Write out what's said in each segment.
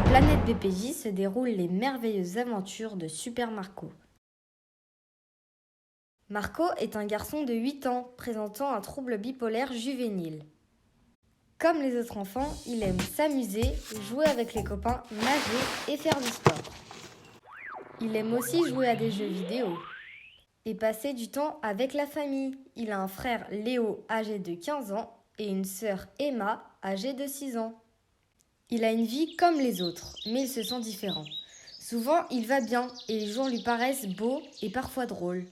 la planète BPJ se déroulent les merveilleuses aventures de Super Marco. Marco est un garçon de 8 ans présentant un trouble bipolaire juvénile. Comme les autres enfants, il aime s'amuser, jouer avec les copains, nager et faire du sport. Il aime aussi jouer à des jeux vidéo et passer du temps avec la famille. Il a un frère Léo âgé de 15 ans et une sœur Emma âgée de 6 ans. Il a une vie comme les autres, mais il se sent différent. Souvent, il va bien et les jours lui paraissent beaux et parfois drôles.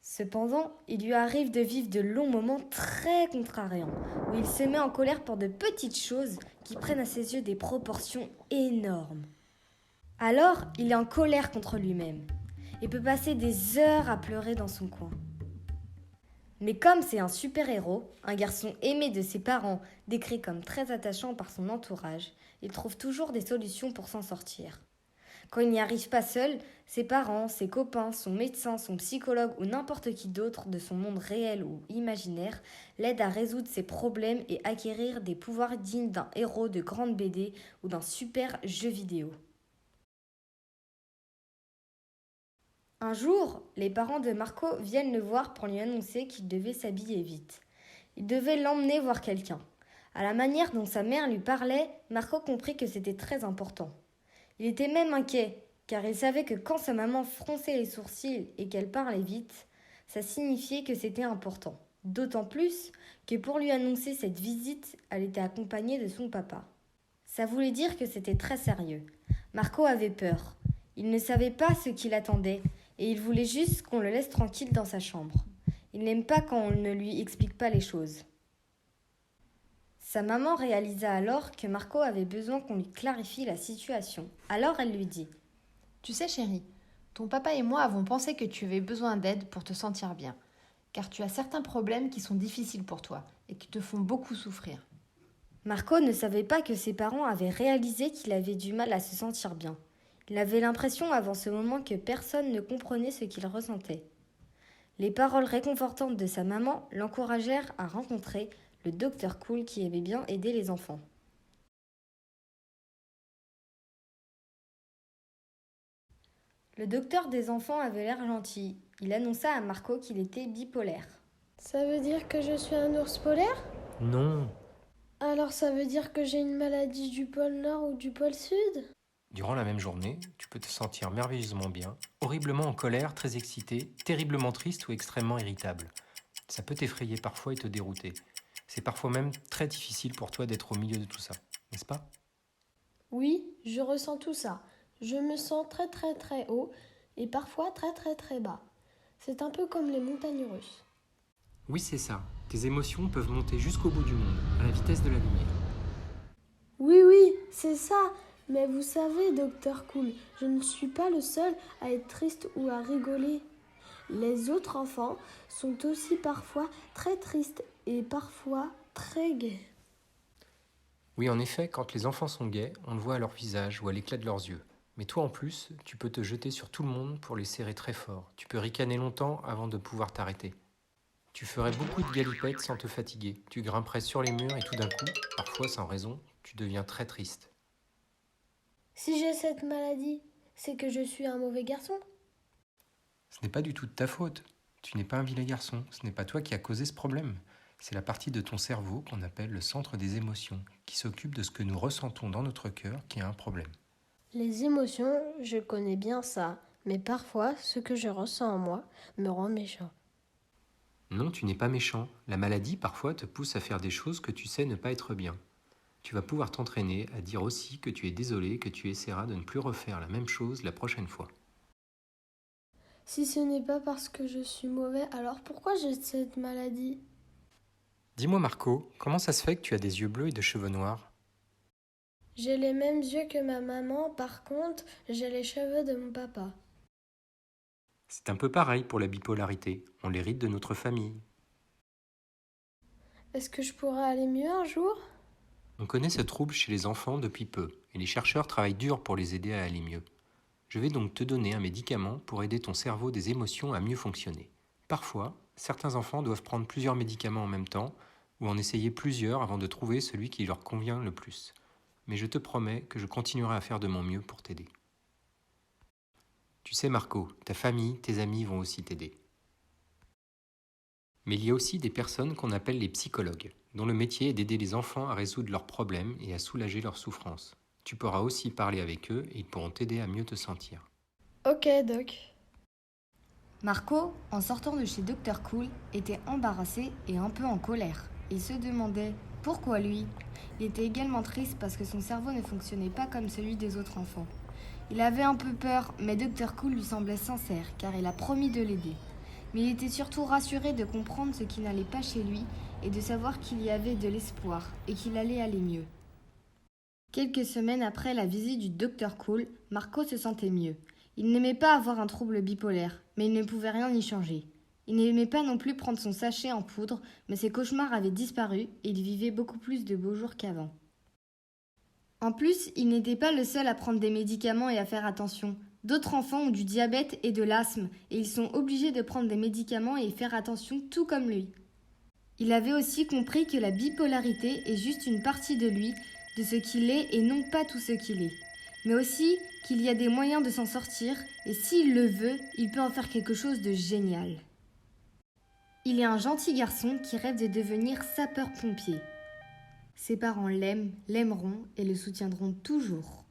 Cependant, il lui arrive de vivre de longs moments très contrariants, où il se met en colère pour de petites choses qui prennent à ses yeux des proportions énormes. Alors, il est en colère contre lui-même et peut passer des heures à pleurer dans son coin. Mais comme c'est un super-héros, un garçon aimé de ses parents, décrit comme très attachant par son entourage, il trouve toujours des solutions pour s'en sortir. Quand il n'y arrive pas seul, ses parents, ses copains, son médecin, son psychologue ou n'importe qui d'autre de son monde réel ou imaginaire l'aident à résoudre ses problèmes et acquérir des pouvoirs dignes d'un héros de grande BD ou d'un super jeu vidéo. Un jour, les parents de Marco viennent le voir pour lui annoncer qu'il devait s'habiller vite. Il devait l'emmener voir quelqu'un. À la manière dont sa mère lui parlait, Marco comprit que c'était très important. Il était même inquiet, car il savait que quand sa maman fronçait les sourcils et qu'elle parlait vite, ça signifiait que c'était important. D'autant plus que pour lui annoncer cette visite, elle était accompagnée de son papa. Ça voulait dire que c'était très sérieux. Marco avait peur. Il ne savait pas ce qui l'attendait et il voulait juste qu'on le laisse tranquille dans sa chambre. Il n'aime pas quand on ne lui explique pas les choses. Sa maman réalisa alors que Marco avait besoin qu'on lui clarifie la situation. Alors elle lui dit : « Tu sais chérie, ton papa et moi avons pensé que tu avais besoin d'aide pour te sentir bien, car tu as certains problèmes qui sont difficiles pour toi et qui te font beaucoup souffrir. » Marco ne savait pas que ses parents avaient réalisé qu'il avait du mal à se sentir bien. Il avait l'impression avant ce moment que personne ne comprenait ce qu'il ressentait. Les paroles réconfortantes de sa maman l'encouragèrent à rencontrer le docteur Cool qui aimait bien aider les enfants. Le docteur des enfants avait l'air gentil. Il annonça à Marco qu'il était bipolaire. « Ça veut dire que je suis un ours polaire ? Non. Alors ça veut dire que j'ai une maladie du pôle Nord ou du pôle Sud ? Durant la même journée, tu peux te sentir merveilleusement bien, horriblement en colère, très excité, terriblement triste ou extrêmement irritable. Ça peut t'effrayer parfois et te dérouter. C'est parfois même très difficile pour toi d'être au milieu de tout ça, n'est-ce pas ? Oui, je ressens tout ça. Je me sens très très très haut et parfois très très très bas. C'est un peu comme les montagnes russes. Oui, c'est ça. Tes émotions peuvent monter jusqu'au bout du monde, à la vitesse de la lumière. Oui, c'est ça. Mais vous savez, docteur Cool, je ne suis pas le seul à être triste ou à rigoler. Les autres enfants sont aussi parfois très tristes et parfois très gais. Oui, en effet, quand les enfants sont gais, on le voit à leur visage ou à l'éclat de leurs yeux. Mais toi en plus, tu peux te jeter sur tout le monde pour les serrer très fort. Tu peux ricaner longtemps avant de pouvoir t'arrêter. Tu ferais beaucoup de galipettes sans te fatiguer. Tu grimperais sur les murs et tout d'un coup, parfois sans raison, tu deviens très triste. Si j'ai cette maladie, c'est que je suis un mauvais garçon ? Ce n'est pas du tout de ta faute. Tu n'es pas un vilain garçon. Ce n'est pas toi qui as causé ce problème. C'est la partie de ton cerveau qu'on appelle le centre des émotions, qui s'occupe de ce que nous ressentons dans notre cœur qui a un problème. Les émotions, je connais bien ça, mais parfois, ce que je ressens en moi me rend méchant. Non, tu n'es pas méchant. La maladie, parfois, te pousse à faire des choses que tu sais ne pas être bien. Tu vas pouvoir t'entraîner à dire aussi que tu es désolé, que tu essaieras de ne plus refaire la même chose la prochaine fois. Si ce n'est pas parce que je suis mauvais, alors pourquoi j'ai cette maladie ? Dis-moi Marco, comment ça se fait que tu as des yeux bleus et des cheveux noirs ? J'ai les mêmes yeux que ma maman, par contre, j'ai les cheveux de mon papa. C'est un peu pareil pour la bipolarité. On l'hérite de notre famille. Est-ce que je pourrais aller mieux un jour ? On connaît ce trouble chez les enfants depuis peu, et les chercheurs travaillent dur pour les aider à aller mieux. Je vais donc te donner un médicament pour aider ton cerveau des émotions à mieux fonctionner. Parfois, certains enfants doivent prendre plusieurs médicaments en même temps, ou en essayer plusieurs avant de trouver celui qui leur convient le plus. mais je te promets que je continuerai à faire de mon mieux pour t'aider. Tu sais Marco, ta famille, tes amis vont aussi t'aider. Mais il y a aussi des personnes qu'on appelle les psychologues, dont le métier est d'aider les enfants à résoudre leurs problèmes et à soulager leurs souffrances. Tu pourras aussi parler avec eux et ils pourront t'aider à mieux te sentir. Ok, Doc. Marco, en sortant de chez Dr Cool, était embarrassé et un peu en colère. Il se demandait pourquoi lui. Il était également triste parce que son cerveau ne fonctionnait pas comme celui des autres enfants. Il avait un peu peur, mais Dr Cool lui semblait sincère car il a promis de l'aider. Mais il était surtout rassuré de comprendre ce qui n'allait pas chez lui et de savoir qu'il y avait de l'espoir et qu'il allait aller mieux. Quelques semaines après la visite du Dr Cool, Marco se sentait mieux. Il n'aimait pas avoir un trouble bipolaire, mais il ne pouvait rien y changer. Il n'aimait pas non plus prendre son sachet en poudre, mais ses cauchemars avaient disparu et il vivait beaucoup plus de beaux jours qu'avant. En plus, il n'était pas le seul à prendre des médicaments et à faire attention. D'autres enfants ont du diabète et de l'asthme, et ils sont obligés de prendre des médicaments et faire attention tout comme lui. Il avait aussi compris que la bipolarité est juste une partie de lui, de ce qu'il est et non pas tout ce qu'il est. Mais aussi qu'il y a des moyens de s'en sortir, et s'il le veut, il peut en faire quelque chose de génial. Il est un gentil garçon qui rêve de devenir sapeur-pompier. Ses parents l'aiment, l'aimeront et le soutiendront toujours.